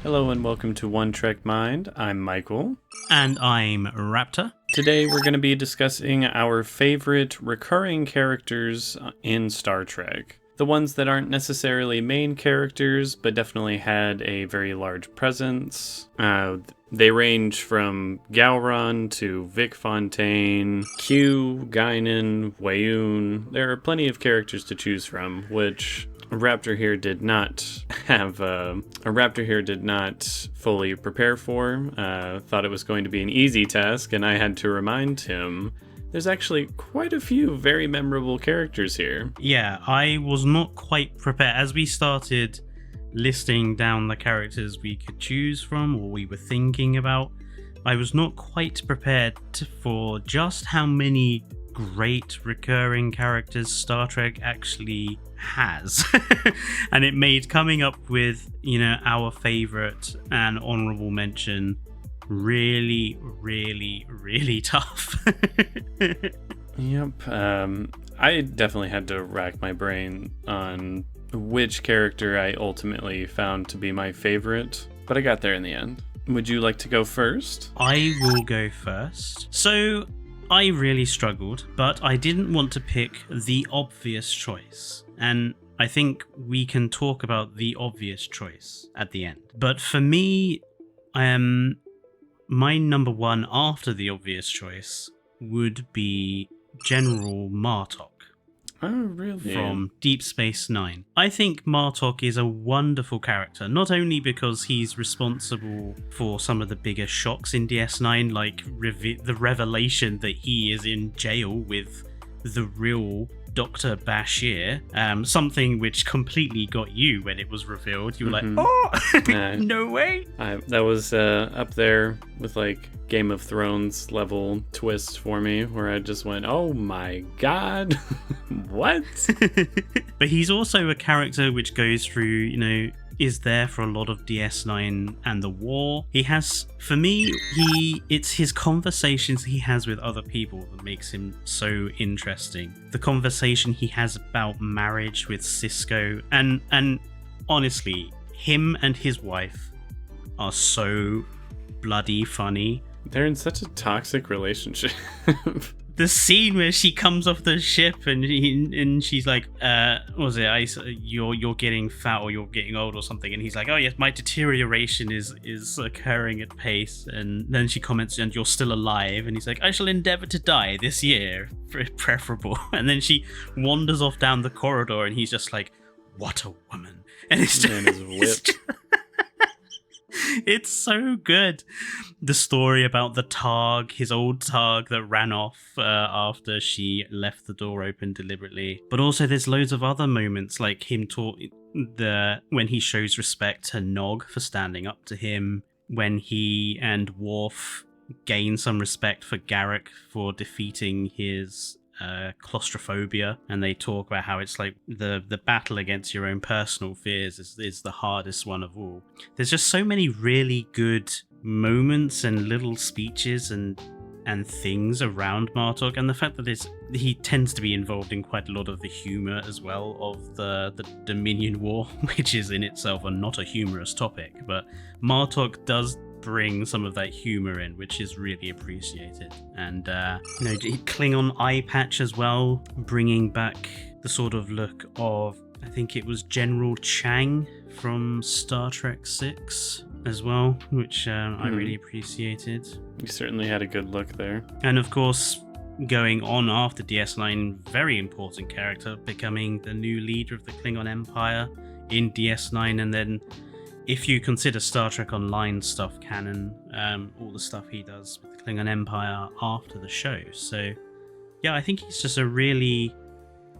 Hello and welcome to One Trek Mind. I'm Michael. And I'm Raptor. Today we're going to be discussing our favorite recurring characters in Star Trek. The ones that aren't necessarily main characters, but definitely had a very large presence. They range from Gowron to Vic Fontaine, Q, Guinan, Wayoon. There are plenty of characters to choose from, which Raptor here did not fully prepare for. Thought it was going to be an easy task, and I had to remind him there's actually quite a few very memorable characters here. Yeah, I was not quite prepared. As we started listing down the characters we could choose from or we were thinking about, I was not quite prepared for just how many great recurring characters Star Trek actually has. And it made coming up with, our favorite and honorable mention really tough. Yep. I definitely had to rack my brain on which character I ultimately found to be my favorite, but I got there in the end. Would you like to go first? I will go first. So I really struggled, but I didn't want to pick the obvious choice. And I think we can talk about the obvious choice at the end. But for me, my number one after the obvious choice would be General Martok. Oh, really? From Deep Space Nine. I think Martok is a wonderful character, not only because he's responsible for some of the bigger shocks in DS9, like the revelation that he is in jail with the real Dr. Bashir, something which completely got you when it was revealed. You were like, oh, no way. That was up there with like Game of Thrones level twist for me, where I just went, oh my god, what? But he's also a character which goes through, is there for a lot of DS9 and the war. He has, for me, it's his conversations he has with other people that makes him so interesting. The conversation he has about marriage with Cisco, and honestly, him and his wife are so bloody funny. They're in such a toxic relationship. The scene where she comes off the ship and she's like, what was it? You're getting fat or you're getting old or something. And he's like, oh yes, my deterioration is occurring at pace. And then she comments, and you're still alive. And he's like, I shall endeavor to die this year, preferable. And then she wanders off down the corridor, and he's just like, what a woman. And it's just, it's so good. The story about the Targ, his old Targ that ran off after she left the door open deliberately. But also there's loads of other moments, like him when he shows respect to Nog for standing up to him, when he and Worf gain some respect for Garak for defeating his claustrophobia, and they talk about how it's like the battle against your own personal fears is the hardest one of all. There's just so many really good moments and little speeches and things around Martok, and the fact that he tends to be involved in quite a lot of the humor as well of the Dominion War, which is in itself not a humorous topic, but Martok does bring some of that humor in, which is really appreciated. And Klingon eye patch as well, bringing back the sort of look of, I think it was General Chang from Star Trek 6 as well, which I really appreciated. You certainly had a good look there. And of course, going on after DS9, very important character, becoming the new leader of the Klingon Empire in DS9, and then if you consider Star Trek Online stuff canon, all the stuff he does with the Klingon Empire after the show. So, yeah, I think he's just a really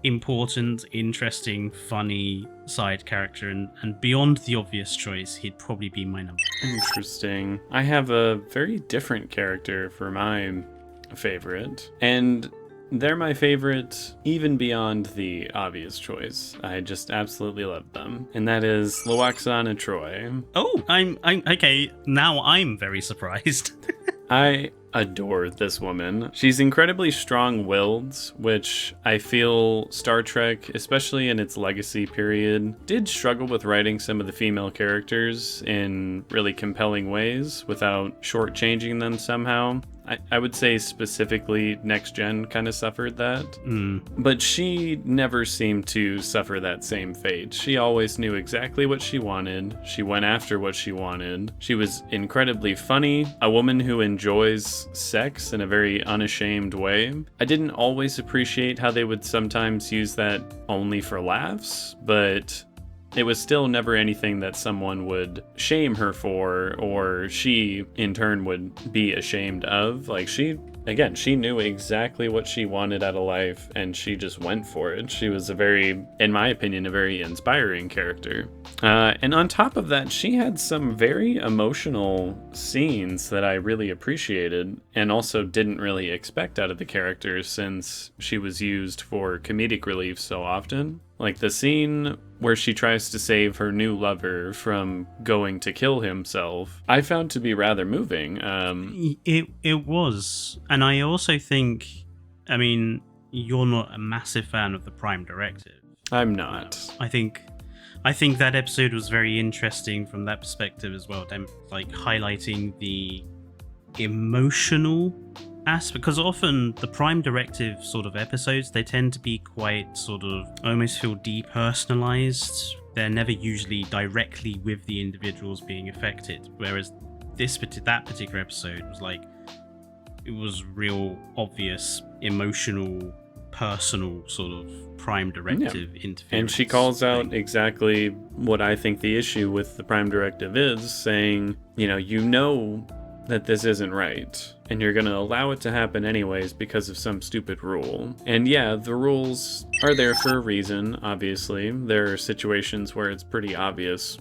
important, interesting, funny side character, and beyond the obvious choice, he'd probably be my number. Interesting. I have a very different character for my favorite, and they're my favorite even beyond the obvious choice. I just absolutely love them. And that is Lwaxana Troi. Oh, I'm okay. Now I'm very surprised. I adore this woman. She's incredibly strong-willed, which I feel Star Trek, especially in its legacy period, did struggle with writing some of the female characters in really compelling ways without shortchanging them somehow. I would say specifically Next Gen kind of suffered that. But she never seemed to suffer that same fate. She always knew exactly what she wanted. She went after what she wanted. She was incredibly funny, a woman who enjoys sex in a very unashamed way. I didn't always appreciate how they would sometimes use that only for laughs, but it was still never anything that someone would shame her for, or she, in turn, would be ashamed of. Like, she knew exactly what she wanted out of life, and she just went for it. She was in my opinion, a very inspiring character. And on top of that, she had some very emotional scenes that I really appreciated, and also didn't really expect out of the character, since she was used for comedic relief so often. Like the scene where she tries to save her new lover from going to kill himself, I found to be rather moving. It was. And I also think, I mean, you're not a massive fan of the Prime Directive. I'm not. I think that episode was very interesting from that perspective as well. Them like highlighting the emotional aspect, because often the Prime Directive sort of episodes, they tend to be quite sort of almost feel depersonalized. They're never usually directly with the individuals being affected, whereas that particular episode was like, it was real obvious emotional, personal sort of Prime Directive interference. And she calls out exactly what I think the issue with the Prime Directive is, saying, you know that this isn't right, and you're gonna allow it to happen anyways because of some stupid rule. And yeah, the rules are there for a reason, obviously. There are situations where it's pretty obvious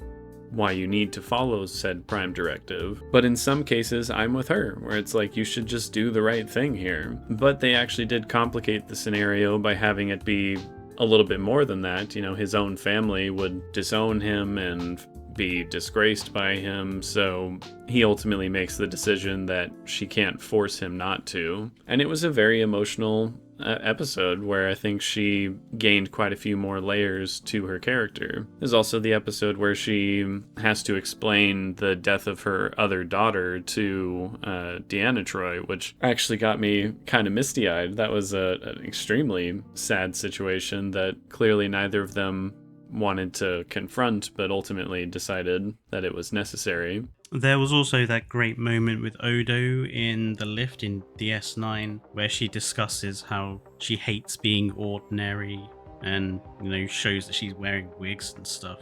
why you need to follow said Prime Directive. But in some cases, I'm with her, where it's like, you should just do the right thing here. But they actually did complicate the scenario by having it be a little bit more than that. His own family would disown him and be disgraced by him, so he ultimately makes the decision that she can't force him not to. And it was a very emotional episode where I think she gained quite a few more layers to her character. There's also the episode where she has to explain the death of her other daughter to Deanna Troi, which actually got me kind of misty-eyed. That was an extremely sad situation that clearly neither of them wanted to confront, but ultimately decided that it was necessary. There was also that great moment with Odo in the lift in DS9 where she discusses how she hates being ordinary and, shows that she's wearing wigs and stuff,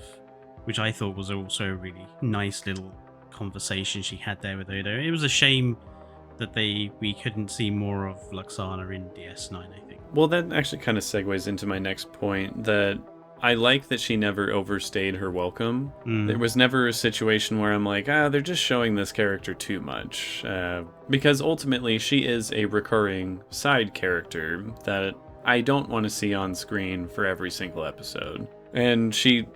which I thought was also a really nice little conversation she had there with Odo. It was a shame that we couldn't see more of Luxana in DS9, I think. Well, that actually kind of segues into my next point, that I like that she never overstayed her welcome. There was never a situation where I'm like, they're just showing this character too much. Because ultimately, she is a recurring side character that I don't want to see on screen for every single episode. And she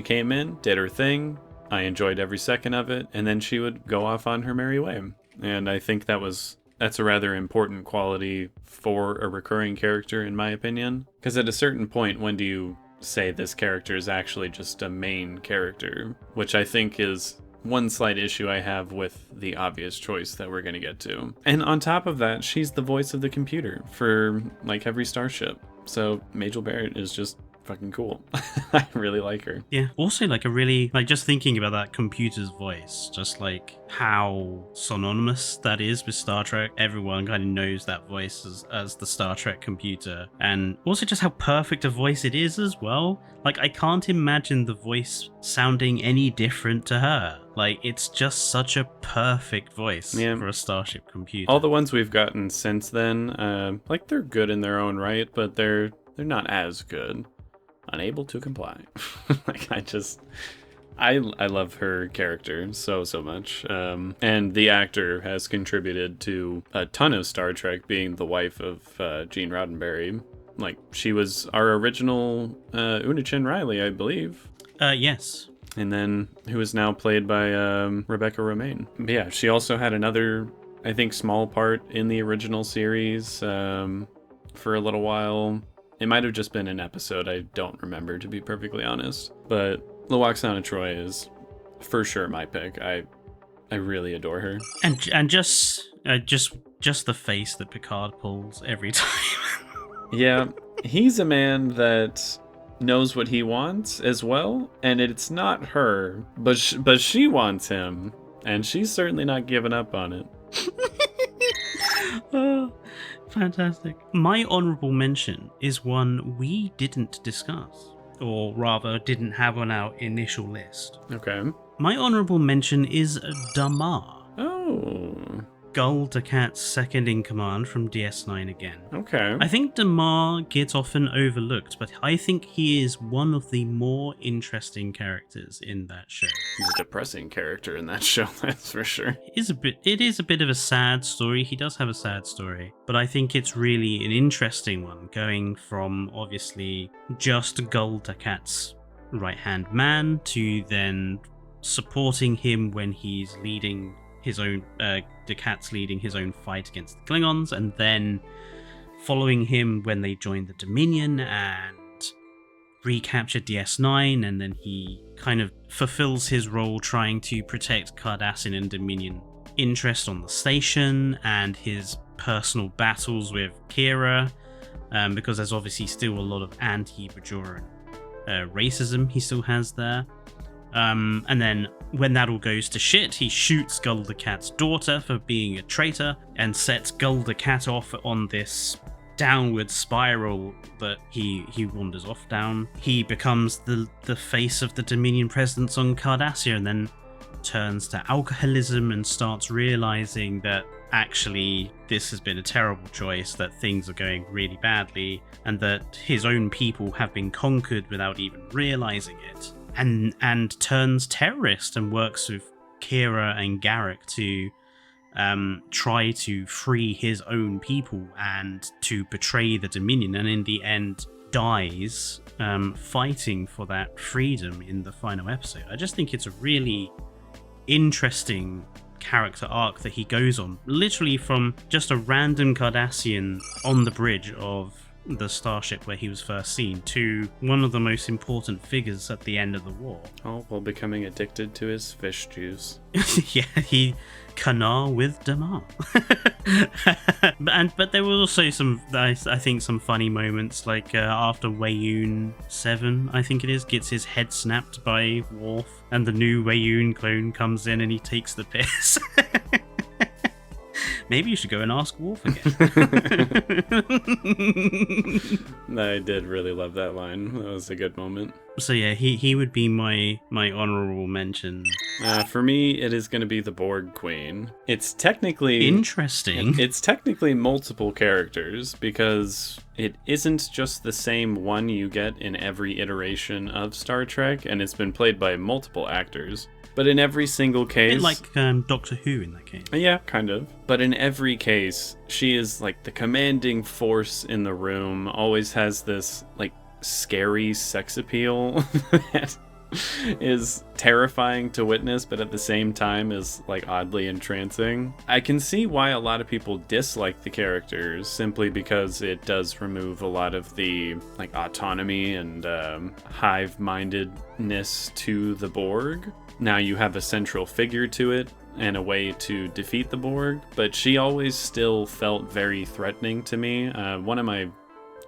came in, did her thing, I enjoyed every second of it, and then she would go off on her merry way. And I think that's a rather important quality for a recurring character, in my opinion. Because at a certain point, when do you say this character is actually just a main character, which I think is one slight issue I have with the obvious choice that we're going to get to. And on top of that, she's the voice of the computer for like every starship. So Majel Barrett is just fucking cool. I really like her. Yeah. Also, just thinking about that computer's voice, just like how synonymous that is with Star Trek. Everyone kind of knows that voice as the Star Trek computer. And also just how perfect a voice it is as well. Like, I can't imagine the voice sounding any different to her. Like, it's just such a perfect voice for a Starship computer. All the ones we've gotten since then, they're good in their own right, but they're not as good. Unable to comply. I love her character so much. And the actor has contributed to a ton of Star Trek, being the wife of Gene Roddenberry. Like, she was our original Una Chin Riley, I believe. Yes. And then who is now played by Rebecca Romaine. But yeah, she also had another I think, small part in the original series for a little while. It might have just been an episode. I don't remember, to be perfectly honest. But Lwaxana Troy is for sure my pick. I really adore her. And just the face that Picard pulls every time. Yeah, he's a man that knows what he wants as well, and it's not her, but she wants him, and she's certainly not giving up on it. Oh, fantastic. My honourable mention is one we didn't discuss, or rather didn't have on our initial list. Okay. My honourable mention is Damar. Oh. Gul Dukat's second in command from DS9 again. Okay. I think Damar gets often overlooked, but I think he is one of the more interesting characters in that show. He's a depressing character in that show, that's for sure. It is a bit of a sad story. He does have a sad story, but I think it's really an interesting one, going from obviously just Gul Dukat's right-hand man to then supporting him when he's leading his own Dukat's leading his own fight against the Klingons, and then following him when they join the Dominion and recapture DS9, and then he kind of fulfills his role trying to protect Cardassian and Dominion interest on the station, and his personal battles with Kira, because there's obviously still a lot of anti-Bajoran racism he still has there. And then when that all goes to shit, he shoots Gul Dukat's daughter for being a traitor and sets Gul Dukat off on this downward spiral that he wanders off down. He becomes the face of the Dominion presence on Cardassia, and then turns to alcoholism and starts realizing that actually this has been a terrible choice, that things are going really badly, and that his own people have been conquered without even realizing it. And turns terrorist and works with Kira and Garrick to try to free his own people and to betray the Dominion, and in the end dies fighting for that freedom in the final episode. I just think it's a really interesting character arc that he goes on, literally from just a random Cardassian on the bridge of the starship where he was first seen to one of the most important figures at the end of the war. Oh, while becoming addicted to his fish juice. Yeah, he canar with Damar. But there were also some, I think, some funny moments, like after Weyoun 7, I think it is, gets his head snapped by Worf, and the new Weyoun clone comes in and he takes the piss. Maybe you should go and ask Worf again. I did really love that line. That was a good moment. So yeah, he would be my honorable mention. For me, it is going to be the Borg Queen. It's technically... Interesting. It's technically multiple characters, because it isn't just the same one you get in every iteration of Star Trek, and it's been played by multiple actors. But in every single case... A bit like Doctor Who in that case. Yeah, kind of. But in every case, she is like the commanding force in the room, always has this like scary sex appeal that is terrifying to witness, but at the same time is like oddly entrancing. I can see why a lot of people dislike the characters, simply because it does remove a lot of the like autonomy and hive-mindedness to the Borg. Now you have a central figure to it and a way to defeat the Borg, but she always still felt very threatening to me. One of my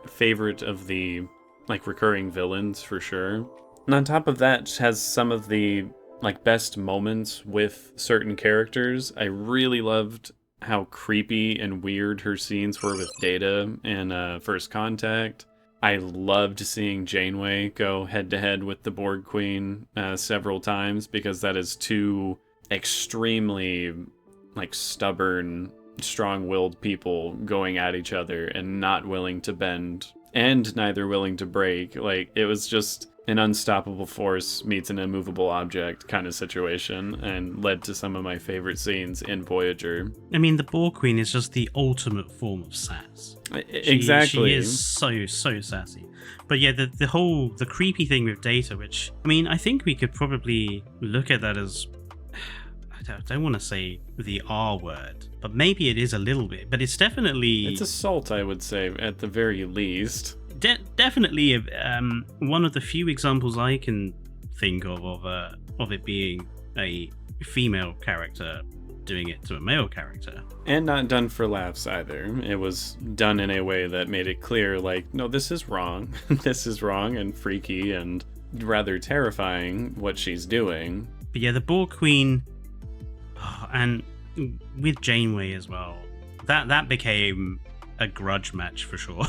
favorite of the like recurring villains for sure. And on top of that, has some of the like best moments with certain characters. I really loved how creepy and weird her scenes were with Data in First Contact. I loved seeing Janeway go head-to-head with the Borg Queen several times, because that is two extremely like stubborn, strong-willed people going at each other and not willing to bend and neither willing to break. Like, it was just an unstoppable force meets an immovable object kind of situation, and led to some of my favorite scenes in Voyager. I mean, the Borg Queen is just the ultimate form of sass. Exactly. She is so sassy. But yeah, the creepy thing with Data, which, I mean, I think we could probably look at that as, I don't want to say the R word, but maybe it is a little bit, but it's definitely... It's assault, I would say, at the very least. Definitely one of the few examples I can think of it being a female character doing it to a male character. And not done for laughs either. It was done in a way that made it clear, like, no, this is wrong. This is wrong and freaky and rather terrifying what she's doing. But yeah, the Borg Queen, and with Janeway as well, that became a grudge match for sure.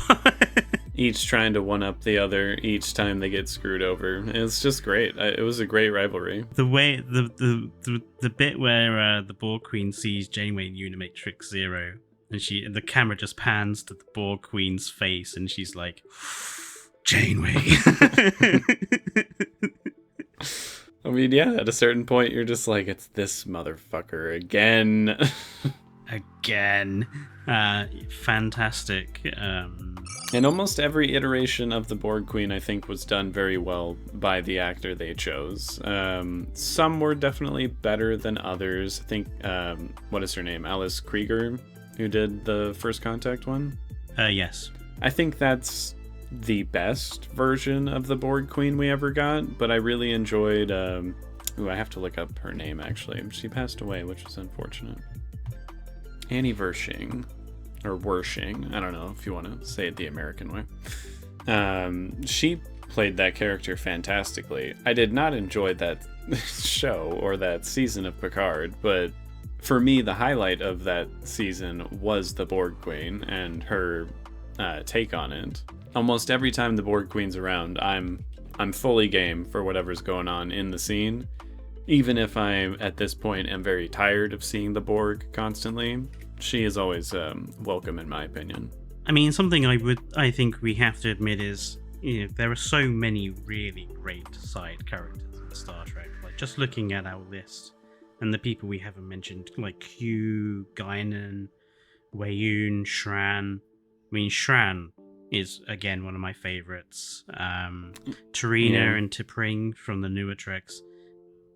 Each trying to one-up the other each time they get screwed over. It's just great. It was a great rivalry. The way the bit where the Borg Queen sees Janeway in Unimatrix Zero, and the camera just pans to the Borg Queen's face, and she's like, Janeway. I mean, yeah, at a certain point, you're just like, it's this motherfucker again. Again. Fantastic. And almost every iteration of the Borg Queen, I think, was done very well by the actor they chose. Some were definitely better than others. I think, what is her name? Alice Krieger, who did the First Contact one? Yes. I think that's the best version of the Borg Queen we ever got, but I really enjoyed... I have to look up her name, actually. She passed away, which is unfortunate. Annie Wersching, or Wersching, I don't know if you want to say it the American way. She played that character fantastically. I did not enjoy that show or that season of Picard, but for me, the highlight of that season was the Borg Queen and her take on it. Almost every time the Borg Queen's around, I'm fully game for whatever's going on in the scene. Even if I, at this point, am very tired of seeing the Borg constantly, she is always welcome, in my opinion. I mean, something I think we have to admit is, there are so many really great side characters in Star Trek. Like, just looking at our list, and the people we haven't mentioned, like Q, Guinan, Weyoun, Shran. I mean, Shran is, again, one of my favorites. Tarina and T'Pring from the newer Treks.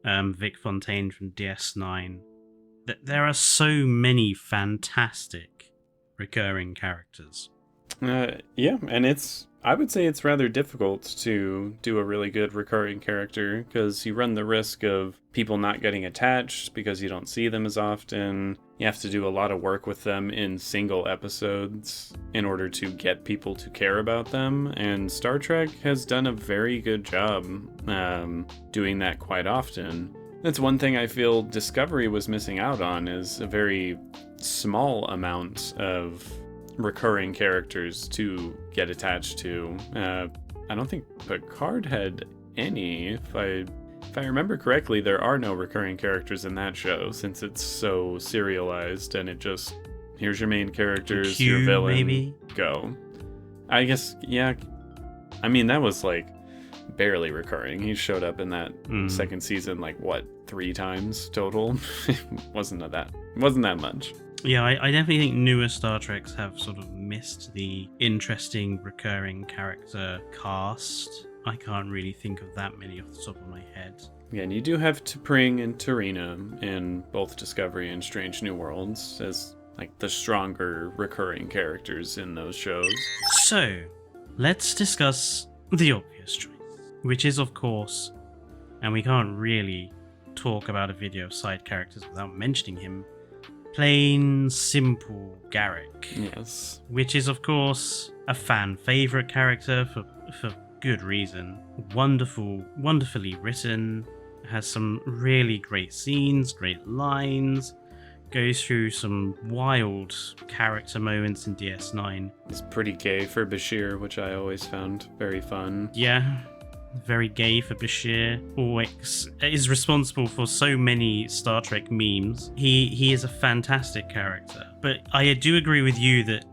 Vic Fontaine from DS9. There are so many fantastic recurring characters. Yeah, and I would say it's rather difficult to do a really good recurring character because you run the risk of people not getting attached because you don't see them as often. You have to do a lot of work with them in single episodes in order to get people to care about them, and Star Trek has done a very good job doing that quite often. That's one thing I feel Discovery was missing out on, is a very small amount of recurring characters to get attached to. I don't think Picard had any. If I remember correctly, there are no recurring characters in that show since it's so serialized and it just, here's your main characters, Q, your villain, maybe? Go. I guess, yeah. I mean, that was like barely recurring. He showed up in that second season like, what, 3 times total? It wasn't that much. Yeah, I definitely think newer Star Treks have sort of missed the interesting recurring character cast. I can't really think of that many off the top of my head. Yeah, and you do have T'Pring and Tarina in both Discovery and Strange New Worlds as like the stronger recurring characters in those shows. So, let's discuss the obvious choice, which is, of course, and we can't really talk about a video of side characters without mentioning him, plain simple Garrick. Yes. Which is, of course, a fan favourite character for good reason. Wonderfully written, has some really great scenes, great lines, goes through some wild character moments in DS9. It's pretty gay for Bashir, which I always found very fun. Yeah, very gay for Bashir. Always is responsible for so many Star Trek memes. He is a fantastic character. But I do agree with you that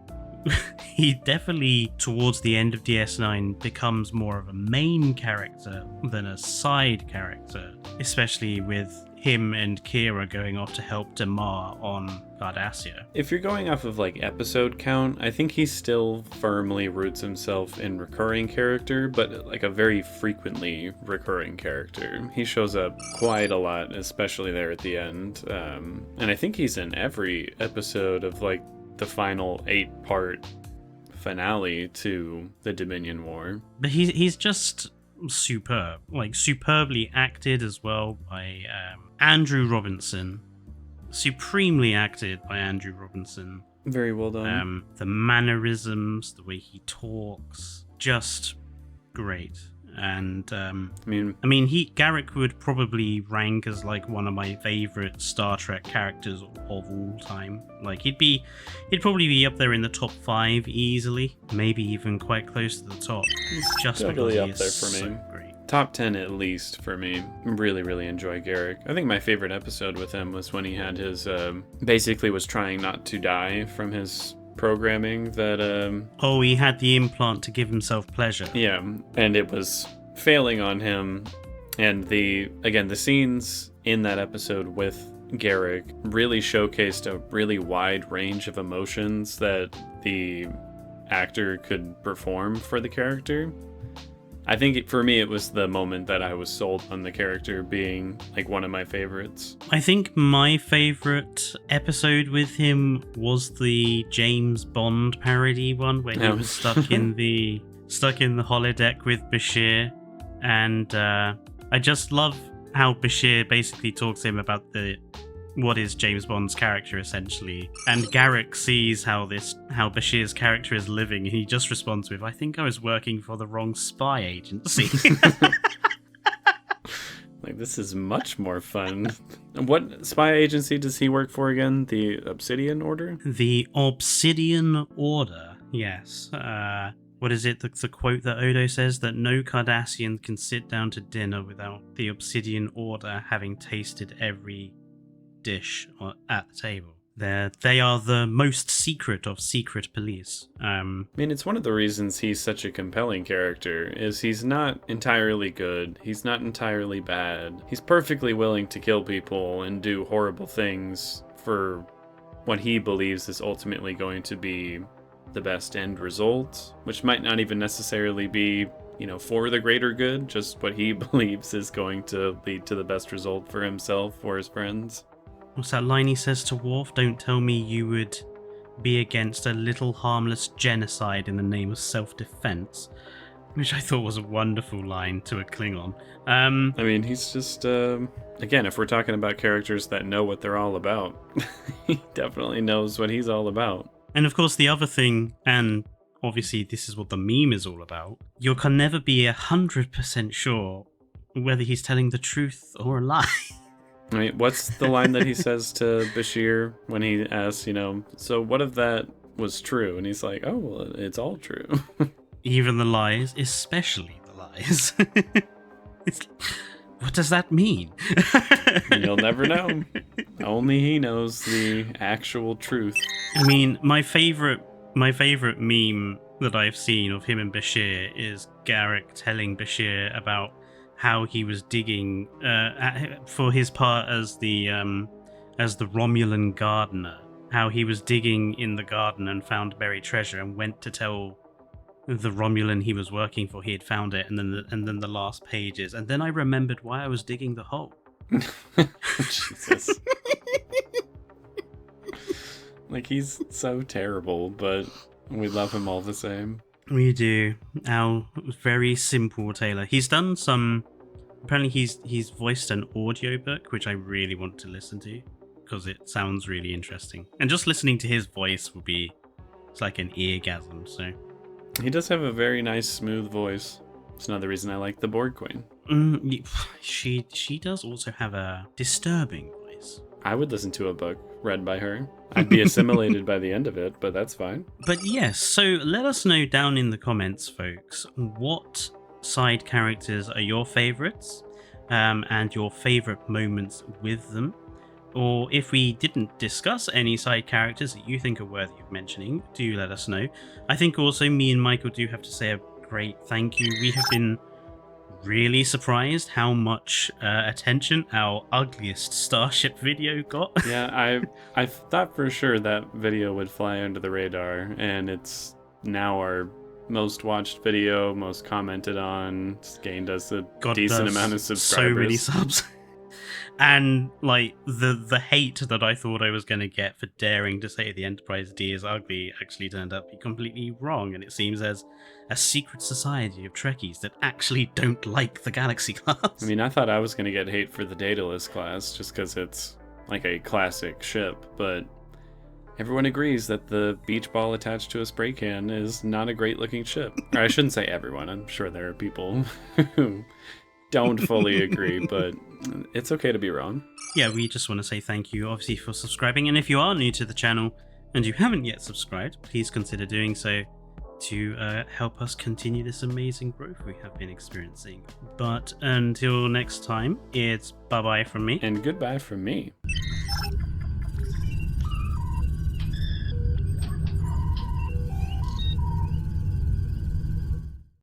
he definitely, towards the end of DS9, becomes more of a main character than a side character, especially with him and Kira going off to help Damar on Cardassia. If you're going off of like episode count, I think he still firmly roots himself in recurring character, but like a very frequently recurring character. He shows up quite a lot, especially there at the end. And I think he's in every episode of like the final 8-part finale to the Dominion War. But he's just superb, like superbly acted as well by Andrew Robinson. Supremely acted by Andrew Robinson. Very well done. The mannerisms, the way he talks, just great. And I mean, Garrick would probably rank as like one of my favorite Star Trek characters of all time. Like he'd probably be up there in the top 5 easily, maybe even quite close to the top. He's just totally because up there for so me. Great. Top 10 at least for me. Really, really enjoy Garrick. I think my favorite episode with him was when he had his basically was trying not to die from his programming that he had the implant to give himself pleasure. Yeah, and it was failing on him. And the scenes in that episode with Garrick really showcased a really wide range of emotions that the actor could perform for the character. I think for me it was the moment that I was sold on the character being like one of my favorites. I think my favorite episode with him was the James Bond parody one where he was stuck in the holodeck with Bashir, and I just love how Bashir basically talks to him about what is James Bond's character essentially, and Garrick sees how Bashir's character is living, and he just responds with, "I think I was working for the wrong spy agency." Like, this is much more fun. What spy agency does he work for again? The Obsidian Order? The Obsidian Order, yes. What is it? The quote that Odo says, that no Cardassian can sit down to dinner without the Obsidian Order having tasted every dish at the table. They are the most secret of secret police. I mean, it's one of the reasons he's such a compelling character, is he's not entirely good, he's not entirely bad. He's perfectly willing to kill people and do horrible things for what he believes is ultimately going to be the best end result, which might not even necessarily be, for the greater good, just what he believes is going to lead to the best result for himself or his friends. What's that line he says to Worf? Don't tell me you would be against a little harmless genocide in the name of self-defense, which I thought was a wonderful line to a Klingon. I mean, he's just, again, if we're talking about characters that know what they're all about, he definitely knows what he's all about. And of course, the other thing, and obviously this is what the meme is all about, you can never be 100% sure whether he's telling the truth or a lie. I mean, what's the line that he says to Bashir when he asks, so what if that was true? And he's like, oh, well, it's all true. Even the lies, especially the lies. What does that mean? You'll never know. Only he knows the actual truth. I mean, my favorite meme that I've seen of him and Bashir is Garrick telling Bashir about how he was digging for his part as the Romulan gardener, how he was digging in the garden and found buried treasure and went to tell the Romulan he was working for he had found it, and then the last pages, and then I remembered why I was digging the hole. Jesus. Like, he's so terrible, but we love him all the same. We do. Our very simple Taylor. He's done some... Apparently he's voiced an audiobook, which I really want to listen to, because it sounds really interesting. And just listening to his voice will be... It's like an eargasm, so... He does have a very nice, smooth voice. It's another reason I like the Borg Queen. She does also have a disturbing voice. I would listen to a book read by her. I'd be assimilated by the end of it, but that's fine. But yes, so let us know down in the comments, folks, what side characters are your favorites, and your favorite moments with them. Or if we didn't discuss any side characters that you think are worthy of mentioning, do let us know. I think also me and Michael do have to say a great thank you. We have been really surprised how much attention our ugliest Starship video got. Yeah, I thought for sure that video would fly under the radar, and it's now our most watched video, most commented on. It's gained us a decent amount of subscribers. So many subs. And like the hate that I thought I was going to get for daring to say the Enterprise D is ugly actually turned out to be completely wrong, and it seems there's a secret society of Trekkies that actually don't like the Galaxy class. I mean, I thought I was going to get hate for the Daedalus class just because it's like a classic ship, but everyone agrees that the beach ball attached to a spray can is not a great looking ship. Or I shouldn't say everyone. I'm sure there are people who don't fully agree, but it's okay to be wrong. Yeah, we just want to say thank you, obviously, for subscribing. And if you are new to the channel and you haven't yet subscribed, please consider doing so to help us continue this amazing growth we have been experiencing. But until next time, it's bye-bye from me. And goodbye from me.